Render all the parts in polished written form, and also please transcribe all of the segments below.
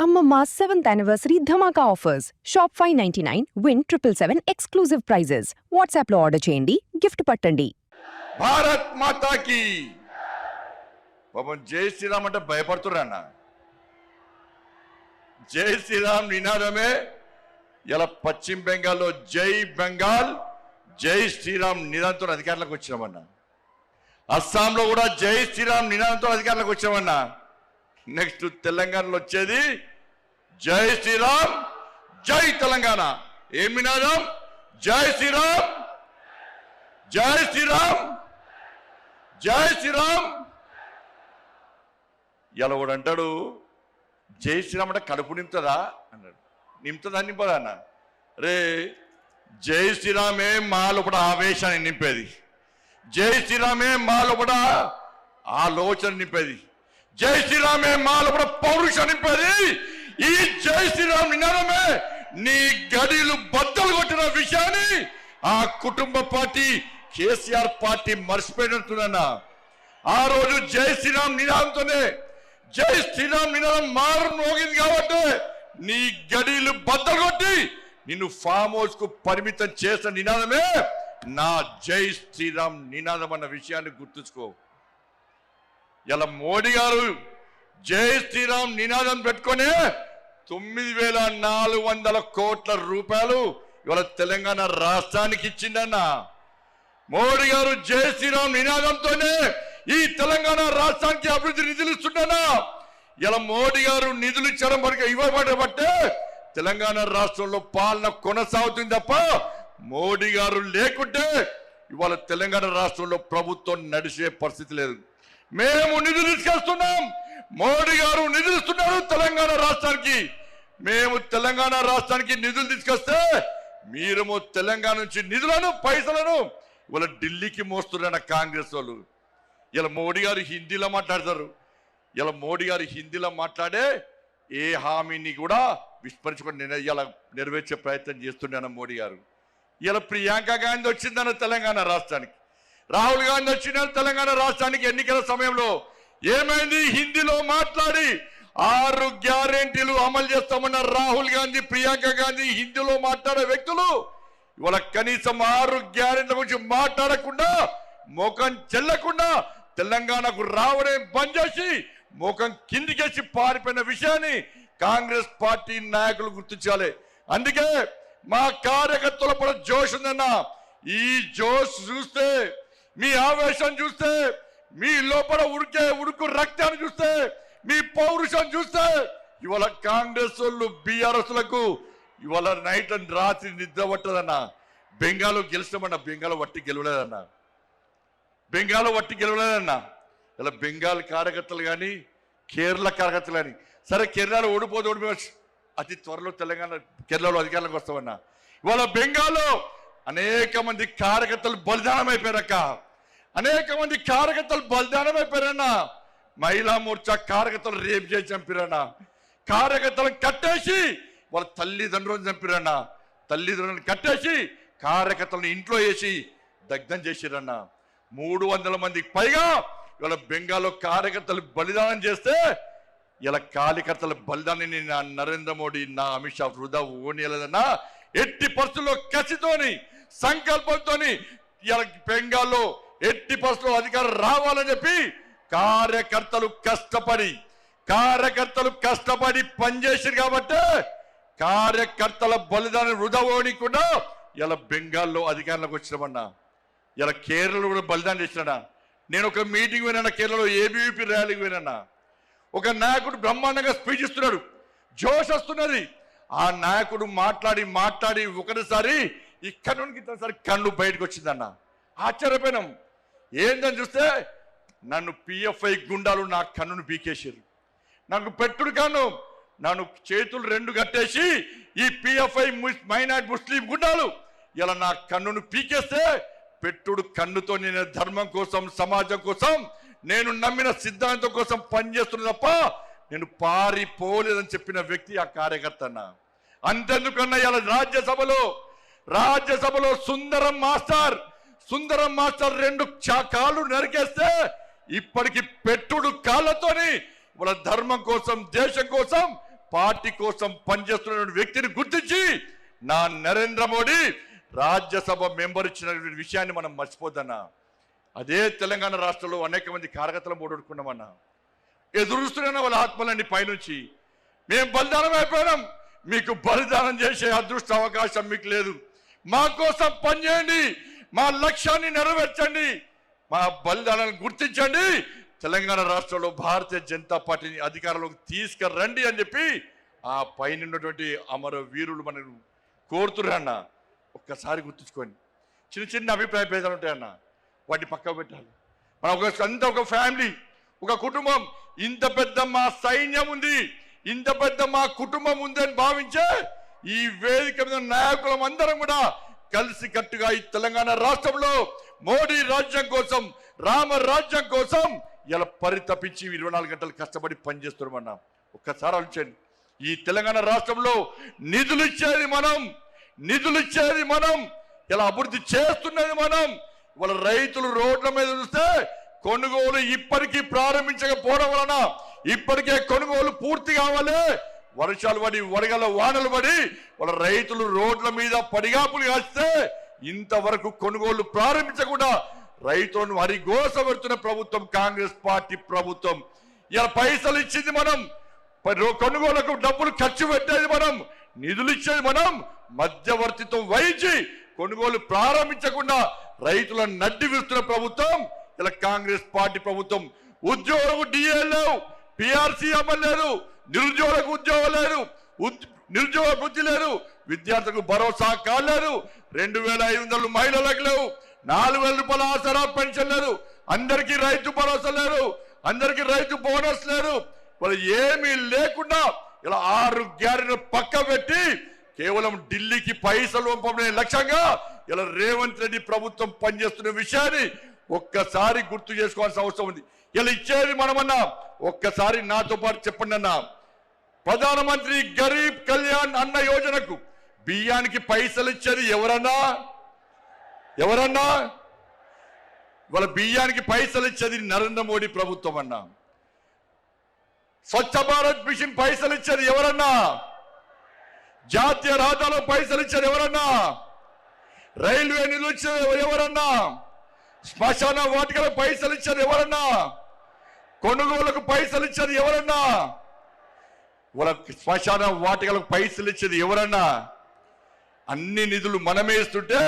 Amma 7th anniversary Dhamaka offers. Shop 599, win 777 exclusive prizes. WhatsApp లో order చేయండి, gift పట్టండి. భారత్ మాతాకి పాపం జై శ్రీరామ్ అంటే భయపడుతున్నా. జై శ్రీరామ్ నినాదమే ఇలా పశ్చిమ బెంగాల్లో జై బెంగాల్ జై శ్రీరామ్ నినాదంతో అధికారులకు వచ్చామన్నా. అస్సాంలో కూడా జై శ్రీరామ్ నినాదంతో అధికారులకు వచ్చామన్నా. నెక్స్ట్ తెలంగాణలో వచ్చేది జై శ్రీరామ్ జై తెలంగాణ. ఏం నినాదం? జై శ్రీరామ్ జై శ్రీరామ్ జై శ్రీరామ్. ఇలా కూడా అంటాడు జై శ్రీరామ్ అంటే కడుపు నింపుతుందా అన్నాడు. నింపుతుందా నింపదా అన్న? రే జై శ్రీరామే మా లోపల ఆవేశాన్ని నింపేది, జై శ్రీరామే మా లోపల ఆలోచన నింపేది, జై శ్రీరామే మా లోపల పౌరుషం నింపేది. ఈ జై శ్రీరామ్ నినాదమే నీ గడిలు బద్దలు కొట్టిన విషయాన్ని ఆ కుటుంబ పార్టీ కేసీఆర్ పార్టీ మర్చిపోయినట్టున్నా. ఆ రోజు జై శ్రీరామ్ నినాదంతోనే జై శ్రీరామ్ నినాదం మారు మోగింది కాబట్టి నీ గడిలు బద్దలు కొట్టి నిన్ను ఫామ్ హౌస్ కు పరిమితం చేసిన నినాదమే నా జై శ్రీరామ్ నినాదం అన్న విషయాన్ని గుర్తుంచుకో. ఇలా మోడీ గారు జై శ్రీరామ్ నినాదం పెట్టుకొని 9,400 కోట్ల రూపాయలు ఇవాళ తెలంగాణ రాష్ట్రానికి ఇచ్చిందన్న. మోడీ గారు జై శ్రీరామ్ నినాదంతోనే ఈ తెలంగాణ రాష్ట్రానికి అభివృద్ధి నిధులు ఇస్తున్నా. ఇలా మోడీ గారు నిధులు ఇచ్చడం ఇవ్వబట్టే తెలంగాణ రాష్ట్రంలో పాలన కొనసాగుతుంది తప్ప మోడీ గారు లేకుంటే ఇవాళ తెలంగాణ రాష్ట్రంలో ప్రభుత్వం నడిచే పరిస్థితి లేదు. మేము నిధులు తీసుకొస్తున్నాం, మోడీ గారు నిధులు ఇస్తున్నారు తెలంగాణ రాష్ట్రానికి. మేము తెలంగాణ రాష్ట్రానికి నిధులు తీసుకొస్తే మీరేమో తెలంగాణ నుంచి నిధులను పైసలను ఇవాళ ఢిల్లీకి మోస్తున్న కాంగ్రెస్ వాళ్ళు. ఇలా మోడీ గారు హిందీలో మాట్లాడతారు. ఇలా మోడీ గారు హిందీలో మాట్లాడే ఏ హామీని కూడా విస్మరించుకొని ఇలా నెరవేర్చే ప్రయత్నం చేస్తున్నాను మోడీ గారు. ఇలా ప్రియాంక గాంధీ వచ్చిందన్న తెలంగాణ రాష్ట్రానికి, రాహుల్ గాంధీ వచ్చిన తెలంగాణ రాష్ట్రానికి ఎన్నికల సమయంలో ఏమైంది? హిందీలో మాట్లాడి 6 గ్యారెంటీలు అమలు చేస్తామన్న రాహుల్ గాంధీ, ప్రియాంక గాంధీ హిందీలో మాట్లాడే వ్యక్తులు ఇవాళ కనీసం 6 గ్యారెంటీల గురించి మాట్లాడకుండా ముఖం చెల్లకుండా తెలంగాణకు రావడం బంద్ చేసి ముఖం కిందికేసి పారిపోయిన విషయాన్ని కాంగ్రెస్ పార్టీ నాయకులు గుర్తించాలి. అందుకే మా కార్యకర్తల పట్ల జోష్ ఉందన్న. ఈ జోష్ చూస్తే, మీ ఆవేశం చూస్తే, మీ లోపల ఉడుకు రక్తాన్ని చూస్తే, మీ పౌరుషం చూస్తే ఇవాళ కాంగ్రెస్ వాళ్ళు బీఆర్ఎస్లకు ఇవాళ నైట్ అండ్ రాత్రి నిద్ర పట్టదన్న. బెంగాల్లో గెలిచామన్న, బెంగాల్ వట్టి గెలవలేదన్న, బెంగాల్ వట్టి గెలవలేదన్న. ఇలా బెంగాల్ కార్యకర్తలు కానీ కేరళ కార్యకర్తలు కానీ, సరే కేరళలో ఓడిపోవచ్చు, అతి త్వరలో తెలంగాణ కేరళలో అధికారంలోకి వస్తామన్నా. ఇవాళ బెంగాల్లో అనేక మంది కార్యకర్తలు బలిదానం అయిపోయారక్క, అనేక మంది కార్యకర్తలు బలిదానం అయిపోయారన్నా. మహిళా మోర్చా కార్యకర్తలు రేపు చేసి చంపిరన్నా, కార్యకర్తలను కట్టేసి వాళ్ళ తల్లిదండ్రులను చంపిరన్నా, తల్లిదండ్రులను కట్టేసి కార్యకర్తలను ఇంట్లో వేసి దగ్ధం చేసిరన్నా. 300 మందికి పైగా ఇవాళ బెంగాల్లో కార్యకర్తలు బలిదానం చేస్తే ఇలా కార్యకర్తల బలిదానాన్ని నా నరేంద్ర మోడీ, నా అమిత్ షా వృధా ఓనియలేదన్నా. ఎట్టి పరిస్థితుల్లో కసితోని సంకల్పంతోని ఇలా బెంగాల్లో ఎట్టి పరిస్థితుల్లో అధికారం రావాలని చెప్పి కార్యకర్తలు కష్టపడి పనిచేసారు కాబట్టి కార్యకర్తల బలిదానం వృధా ఓనికుండా ఇలా బెంగాల్లో అధికారంలోకి వచ్చినామన్నా. ఇలా కేరళలో కూడా బలిదానం చేసినా. నేను ఒక మీటింగ్ విన్నా, కేరళలో ఏబీవీపీ ర్యాలీకి విన్నా. ఒక నాయకుడు బ్రహ్మాండంగా స్పీచ్ ఇస్తున్నాడు, జోష్ వస్తున్నది. ఆ నాయకుడు మాట్లాడి ఒకటిసారి ఇక్కడ నుండి ఇంతసారి కన్ను బయటకు వచ్చిందన్న. ఆశ్చర్యపోయినాం. ఏందని చూస్తే నన్ను పిఎఫ్ఐ గుండాలు నా కన్నును పీకేసారు. నాకు పెట్టుడు కన్ను, నన్ను చేతులు 2 కట్టేసి ఈ పిఎఫ్ఐ మైనార్టీ ముస్లిం గుండాలు ఇలా నా కన్నును పీకేస్తే పెట్టుడు కన్నుతో నేను ధర్మం కోసం, సమాజం కోసం, నేను నమ్మిన సిద్ధాంతం కోసం పనిచేస్తున్న తప్ప నేను పారిపోలేదని చెప్పిన వ్యక్తి ఆ కార్యకర్త అన్న. అంతెందుకన్నా ఇలా రాజ్యసభలో సుందరం మాస్టర్ 2 కాళ్ళు నరికేస్తే ఇప్పటికి పెట్టుడు కాళ్ళతోని వాళ్ళ ధర్మం కోసం, దేశం కోసం పార్టీ కోసం పనిచేస్తున్న వ్యక్తిని గుర్తించి నా నరేంద్ర మోడీ రాజ్యసభ మెంబర్ ఇచ్చిన విషయాన్ని మనం మర్చిపోద్దన్నా. అదే తెలంగాణ రాష్ట్రంలో అనేక మంది కార్యకర్తలు ఓడొడుకున్నామన్నా. ఎదురుస్తున్నా వాళ్ళ ఆత్మలన్నీ పైనుంచి మేము బలిదానం అయిపోయినాం, మీకు బలిదానం చేసే అదృష్ట అవకాశం మీకు లేదు. మా కోసం పనిచేయండి, మా లక్ష్యాన్ని నెరవేర్చండి, మా బలిదానాన్ని గుర్తించండి, తెలంగాణ రాష్ట్రంలో భారతీయ జనతా పార్టీని అధికారంలోకి తీసుకురండి అని చెప్పి ఆ పైన ఉన్నటువంటి అమర వీరులు మనం కోరుతున్నా. ఒక్కసారి గుర్తుంచుకోండి. చిన్న చిన్న అభిప్రాయ భేదాలు ఉంటాయన్న, వాటిని పక్కకు పెట్టాలి. మనం అంత ఒక ఫ్యామిలీ, ఒక కుటుంబం. ఇంత పెద్ద మా సైన్యం ఉంది, ఇంత పెద్ద మా కుటుంబం ఉంది అని భావించే ఈ వేదిక మీద నాయకులం అందరం కూడా కలిసి కట్టుగా ఈ తెలంగాణ రాష్ట్రంలో మోడీ రాజ్యం కోసం, రామ రాజ్యం కోసం ఇలా పరితపించి 24 గంటలు కష్టపడి పనిచేస్తున్నామన్నా. ఒక్కసారి ఆలోచించండి. ఈ తెలంగాణ రాష్ట్రంలో నిధులు ఇచ్చేది మనం, ఇలా అభివృద్ధి చేస్తున్నది మనం. వాళ్ళ రైతులు రోడ్ల మీద చూస్తే కొనుగోలు ఇప్పటికీ ప్రారంభించకపోవడం వలన ఇప్పటికే కొనుగోలు పూర్తి కావాలి. వర్షాలు పడి వడగల వానలు పడి వాళ్ళ రైతులు రోడ్ల మీద పడిగాపులు కాస్తే ఇంతవరకు కొనుగోలు ప్రారంభించకుండా రైతులను హరిగోస పెడుతున్న ప్రభుత్వం కాంగ్రెస్ పార్టీ ప్రభుత్వం. ఇలా పైసలు ఇచ్చింది మనం, కొనుగోలుకు డబ్బులు ఖర్చు పెట్టేది మనం, నిధులు ఇచ్చేది మనం, మధ్యవర్తిత్వం వహించి కొనుగోలు ప్రారంభించకుండా రైతులను నడ్డి విరుస్తున్న ప్రభుత్వం ఇలా కాంగ్రెస్ పార్టీ ప్రభుత్వం. ఉద్యోగులకు డిఏ లేవు, పిఆర్సీ అమలు లేదు, నిరుద్యోగులకు ఉద్యోగం లేదు, నిరుద్యోగ వృత్తి లేదు, విద్యార్థులకు భరోసా కాలేదు, 2500 మహిళలకు లేవు, 4000 రూపాయల ఆసరా పెన్షన్ లేదు, అందరికీ రైతు భరోసా లేదు, అందరికీ రైతు బోనస్ లేదు. వాళ్ళు ఏమీ లేకుండా ఇలా 6 గ్యారెంటీలు పక్క పెట్టి కేవలం ఢిల్లీకి పైసలు పంపడే లక్ష్యంగా ఇలా రేవంత్ రెడ్డి ప్రభుత్వం పనిచేస్తున్న విషయాన్ని ఒక్కసారి గుర్తు చేసుకోవాల్సిన అవసరం ఉంది. ఇలా ఇచ్చేది మనమన్నా. ఒక్కసారి నాతో పాటు చెప్పండి అన్న. ప్రధానమంత్రి గరీబ్ కళ్యాణ్ అన్న యోజనకు బియ్యానికి పైసలు ఇచ్చేది ఎవరన్నా? వాళ్ళ బియ్యానికి పైసలు ఇచ్చేది నరేంద్ర మోడీ ప్రభుత్వం అన్నా. స్వచ్ఛ భారత్ మిషన్ పైసలు ఇచ్చేది ఎవరన్నా? జాతీయ రహదారులో పైసలు ఇచ్చేది ఎవరన్నా? రైల్వే నిధులు ఇచ్చేది ఎవరన్నా? శ్మశాన వాటికలకు పైసలు ఇచ్చేది ఎవరన్నా? కొనుగోలుకు పైసలు ఇచ్చేది ఎవరన్నా? వాళ్ళ శ్మశాన వాటికలకు పైసలు ఇచ్చేది ఎవరన్నా? అన్ని నిధులు మనమే ఇస్తుంటే,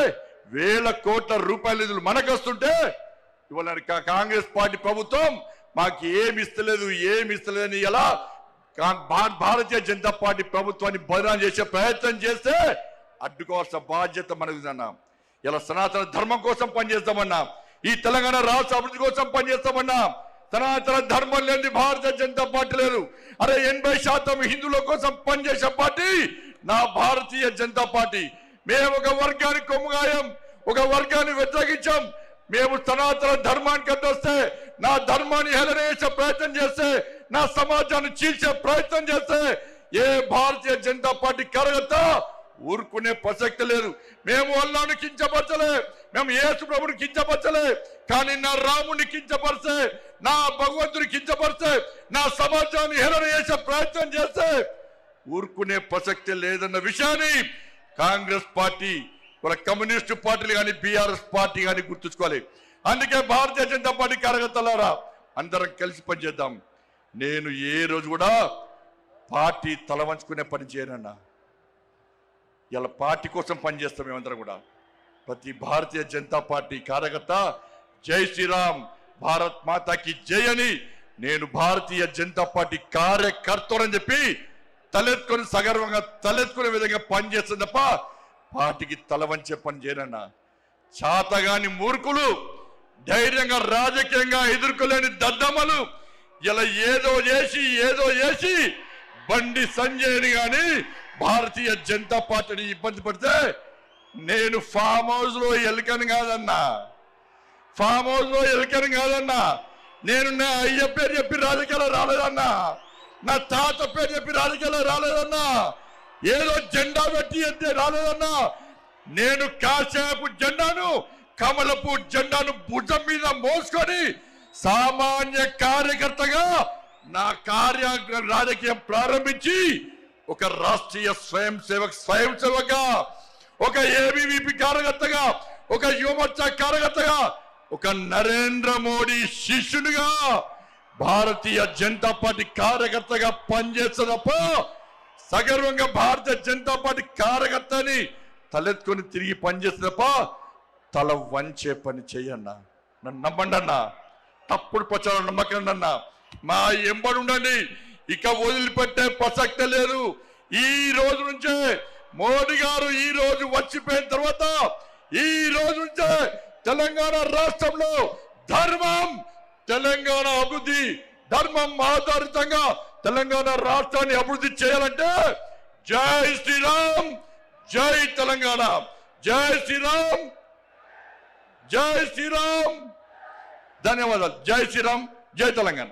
వేల కోట్ల రూపాయల నిధులు మనకు వస్తుంటే ఇవాళ కాంగ్రెస్ పార్టీ ప్రభుత్వం మాకు ఏమి ఇస్తలేదని ఎలా భారతీయ జనతా పార్టీ ప్రభుత్వాన్ని బదనాం చేసే ప్రయత్నం చేస్తే అడ్డుకోవాల్సిన బాధ్యత మనది. ఇలా సనాతన ధర్మం కోసం పనిచేస్తామన్నా, ఈ తెలంగాణ రాష్ట్ర అభివృద్ధి కోసం పనిచేస్తామన్నా. సనాతన ధర్మం లేని భారతీయ జనతా పార్టీ లేదు. అరే 80% హిందువుల కోసం పనిచేసే పార్టీ నా భారతీయ జనతా పార్టీ. మేము ఒక వర్గానికి కొమ్ముగాయం, ఒక వర్గాన్ని వ్యతిరేకించాం. మేము సనాతన ధర్మానికి అడ్డొస్తే, నా ధర్మాన్ని హేళన చేసే ప్రయత్నం చేస్తే, నా సమాజాన్ని చీల్చే ప్రయత్నం చేస్తే ఏ భారతీయ జనతా పార్టీ కార్యకర్త ఊరుకునే ప్రసక్తి లేదు. మేము అల్లాను కించపరచలే, మేము యేసు ప్రభుని కించపరచలే, కానీ నా రాముని కించపరిస్తే, నా భగవంతుని కించపరిస్తే, నా సమాజాన్ని హేళన చేసే ప్రయత్నం చేస్తే ఊరుకునే ప్రసక్తి లేదన్న విషయాన్ని కాంగ్రెస్ పార్టీ, వాళ్ళ కమ్యూనిస్టు పార్టీలు కానీ బీఆర్ఎస్ పార్టీ కానీ గుర్తుంచుకోవాలి. అందుకే భారతీయ జనతా పార్టీ కార్యకర్తలారా అందరం కలిసి పనిచేద్దాం. నేను ఏ రోజు కూడా పార్టీ తల వంచుకునే పని చేయనన్నా. ఇలా పార్టీ కోసం పనిచేస్తాం. మేమందరం కూడా ప్రతి భారతీయ జనతా పార్టీ కార్యకర్త జై శ్రీరామ్, భారత్ మాతాకి జై అని నేను భారతీయ జనతా పార్టీ కార్యకర్తని చెప్పి తలెత్తుకొని సగర్వంగా తలెత్తుకునే విధంగా పనిచేస్తుంది తప్ప పార్టీకి తల వంచే పని చేయనన్నా. చాతగాని మూర్ఖులు, ధైర్యంగా రాజకీయంగా ఎదుర్కోలేని దద్దమ్మలు ఇలా ఏదో చేసి బండి సంజయ్ని గాని భారతీయ జనతా పార్టీని ఇబ్బంది పడితే నేను ఫామ్ హౌస్ లో ఎలుకని కాదన్నా, నేను నా అయ్య పేరు చెప్పి రాజకీయాలు రాలేదన్నా, నా తాత పేరు చెప్పి రాజకీయాలు రాలేదన్నా, ఏదో జెండా పెట్టి ఎత్తే రాలేదన్నా. నేను కాసేపు జెండాను, కమలపు జెండాను భుజం మీద మోసుకొని సామాన్య కార్యకర్తగా నా రాజకీయం ప్రారంభించి ఒక రాష్ట్రీయ స్వయం సేవక, ఒక ఏబీవీపీ కార్యకర్తగా, ఒక యువమోర్చా కార్యకర్తగా, ఒక నరేంద్ర మోడీ శిష్యునిగా, భారతీయ జనతా పార్టీ కార్యకర్తగా పనిచేస్తున్నప్ప సగర్వంగా భారతీయ జనతా పార్టీ కార్యకర్తని తలెత్తుకొని తిరిగి పనిచేస్తున్నప్ప తల వంచే పని చెయ్యన్నా. నన్ను నమ్మండి అన్నా, తప్పుడు ప్రచారం నమ్మకండి అన్నా, మా ఎంబడి ఉండండి. ఇక వదిలిపెట్టే ప్రసక్తే లేదు. ఈ రోజు నుంచే మోడీ గారు ఈ రోజు వచ్చిపోయిన తర్వాత ఈ రోజు నుంచే తెలంగాణ రాష్ట్రంలో ధర్మం, తెలంగాణ అభివృద్ధి, ధర్మం ఆధారితంగా తెలంగాణ రాష్ట్రాన్ని అభివృద్ధి చేయాలంటే జై శ్రీరామ్, జై తెలంగాణ, జై శ్రీరామ్, జై శ్రీరామ్. ధన్యవాదాలు. జై శ్రీరామ్, జై తెలంగాణ.